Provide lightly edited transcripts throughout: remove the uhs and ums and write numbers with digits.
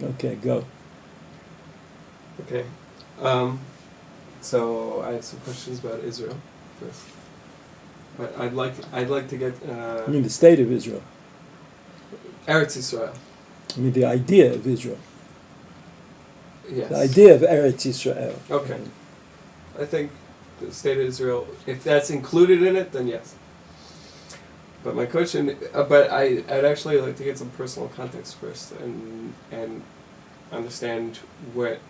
Okay, go. Okay. So I have some questions about Israel first. But I'd like to get I mean the state of Israel. Eretz Israel. I mean the idea of Israel. Yes. The idea of Eretz Israel. Okay. I think the state of Israel, if that's included in it, then yes. But my question, but I'd actually like to get some personal context first and understand what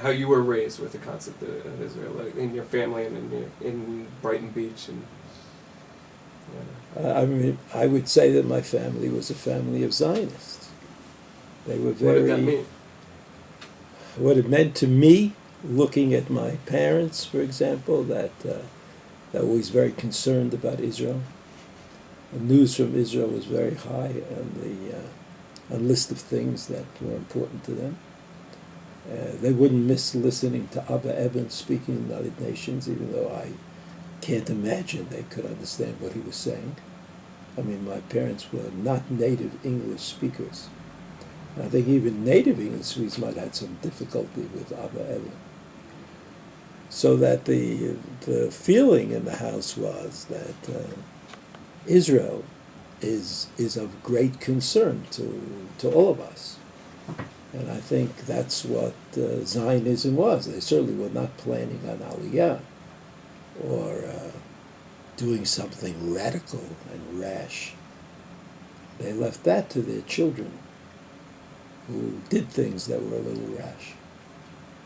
how you were raised with the concept of Israel, like in your family and in Brighton Beach and. I mean, I would say that my family was a family of Zionists. They were very. What did that mean? What it meant to me, looking at my parents, for example, that they were always very concerned about Israel. The news from Israel was very high on the list of things that were important to them. They wouldn't miss listening to Abba Eban speaking in the United Nations, even though I can't imagine they could understand what he was saying. I mean, my parents were not native English speakers. I think even native English speakers might have had some difficulty with Abba Eban. So that the feeling in the house was that Israel is of great concern to all of us. And I think that's what Zionism was. They certainly were not planning on aliya or doing something radical and rash. They left that to their children, who did things that were a little rash.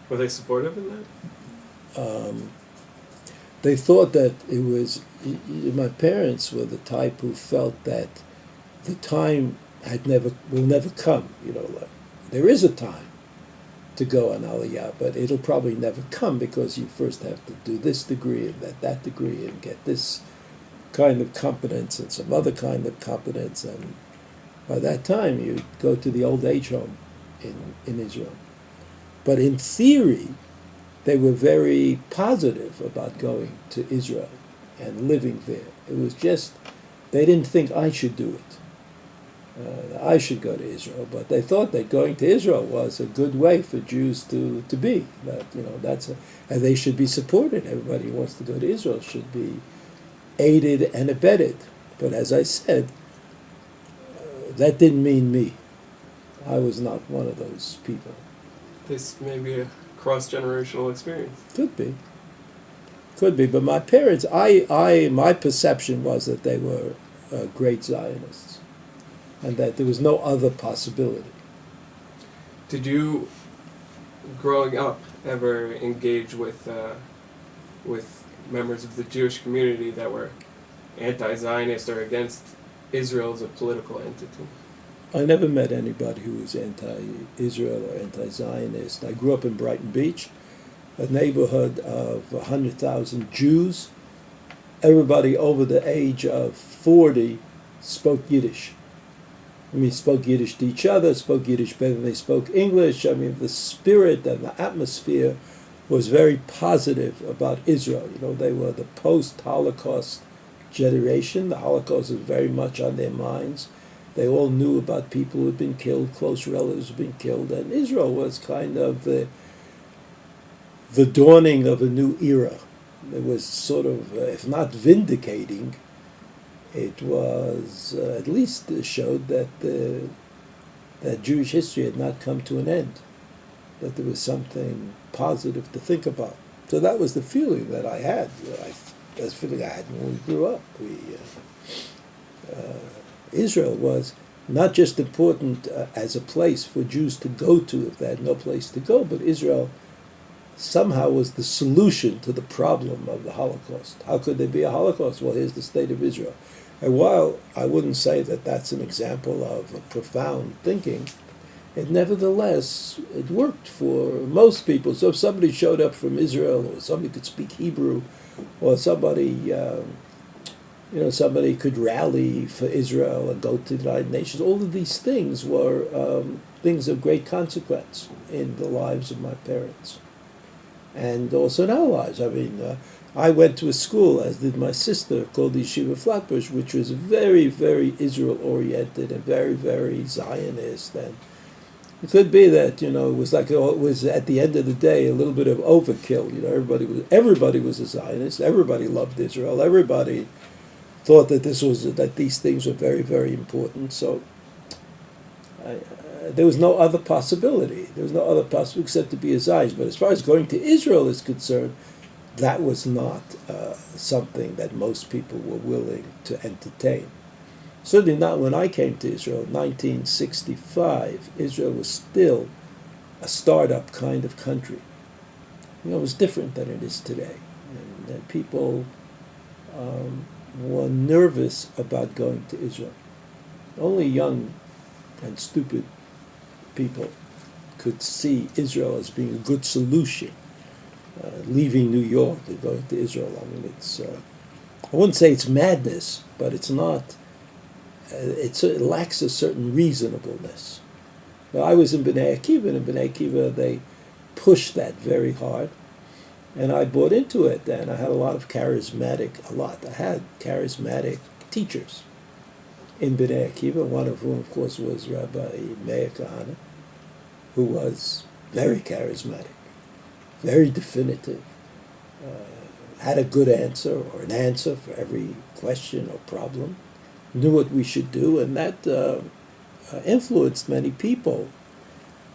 Were they supportive in that? They thought that it was. My parents were the type who felt that the time will never come. Like, there is a time to go on Aliyah, but it'll probably never come because you first have to do this degree and that degree and get this kind of competence and some other kind of competence, and by that time you go to the old age home in Israel. But in theory, they were very positive about going to Israel and living there. It was just, they didn't think I should do it. I should go to Israel, but they thought that going to Israel was a good way for Jews to be. That and they should be supported. Everybody who wants to go to Israel should be aided and abetted. But as I said, that didn't mean me. I was not one of those people. This may be a cross-generational experience. Could be. But my parents, my perception was that they were great Zionists, and that there was no other possibility. Did you, growing up, ever engage with members of the Jewish community that were anti-Zionist or against Israel as a political entity? I never met anybody who was anti-Israel or anti-Zionist. I grew up in Brighton Beach, a neighborhood of 100,000 Jews. Everybody over the age of 40 spoke Yiddish. I mean, spoke Yiddish to each other, spoke Yiddish better than they spoke English. I mean, the spirit and the atmosphere was very positive about Israel. They were the post-Holocaust generation. The Holocaust was very much on their minds. They all knew about people who had been killed, close relatives who had been killed, and Israel was kind of the dawning of a new era. It was sort of, if not vindicating, it was at least showed that that Jewish history had not come to an end, that there was something positive to think about. So that was the feeling that I had. That's the feeling I had when we grew up. Israel was not just important as a place for Jews to go to if they had no place to go, but Israel somehow was the solution to the problem of the Holocaust. How could there be a Holocaust? Well, here's the state of Israel. And while I wouldn't say that that's an example of profound thinking, it nevertheless, it worked for most people. So if somebody showed up from Israel, or somebody could speak Hebrew, or somebody could rally for Israel and go to the United Nations. All of these things were things of great consequence in the lives of my parents, and also in our lives. I mean, I went to a school, as did my sister, called the Yeshiva which was very, very Israel-oriented and very, very Zionist. And It could be that it was like it was at the end of the day a little bit of overkill. Everybody was a Zionist. Everybody loved Israel. Everybody thought that these things were very, very important. So there was no other possibility. There was no other possibility except to be a Zionist. But as far as going to Israel is concerned, that was not something that most people were willing to entertain. Certainly not when I came to Israel in 1965. Israel was still a startup kind of country. It was different than it is today. And people were nervous about going to Israel. Only young and stupid people could see Israel as being a good solution. Leaving New York and going to Israel. I mean, I wouldn't say it's madness, but it's not. It lacks a certain reasonableness. Well, I was in Bnei Akiva, and in Bnei Akiva they pushed that very hard, and I bought into it. And I had I had charismatic teachers in Bnei Akiva. One of whom, of course, was Rabbi Meir Kahana, who was very charismatic, very definitive, had a good answer or an answer for every question or problem, knew what we should do, and that influenced many people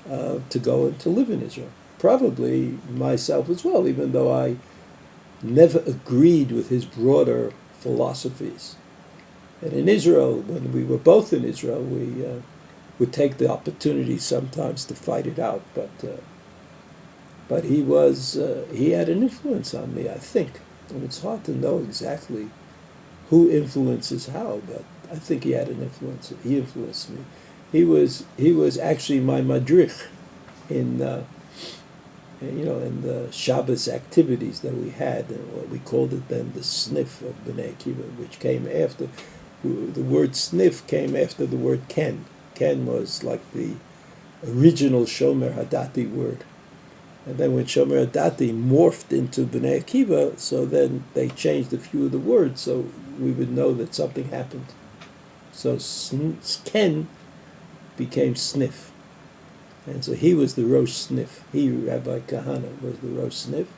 to go and to live in Israel. Probably myself as well, even though I never agreed with his broader philosophies. And in Israel, when we were both in Israel, we would take the opportunity sometimes to fight it out, but he had an influence on me, I think. And it's hard to know exactly who influences how, but I think he had an influence. He influenced me. He was actually my madrich in the Shabbos activities that we had, and what we called it then the sniff of Bnei Akiva, which came after the word sniff came after the word ken. Ken was like the original Shomer Hadati word. And then when Shomer Hadati morphed into Bnei Akiva, so then they changed a few of the words so we would know that something happened. So Ken became Sniff. And so he was the Rosh Sniff. Rabbi Kahana, was the Rosh Sniff,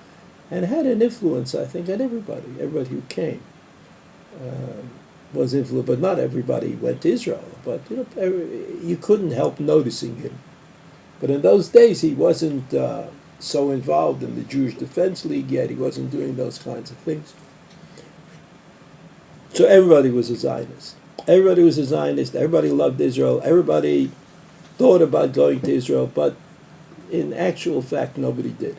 and had an influence, I think, on everybody. Everybody who came was influenced, but not everybody went to Israel. But you couldn't help noticing him. But in those days, he wasn't so involved in the Jewish Defense League yet. He wasn't doing those kinds of things. So everybody was a Zionist. Everybody was a Zionist. Everybody loved Israel. Everybody thought about going to Israel, but in actual fact, nobody did.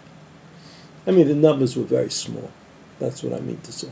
I mean, the numbers were very small. That's what I mean to say.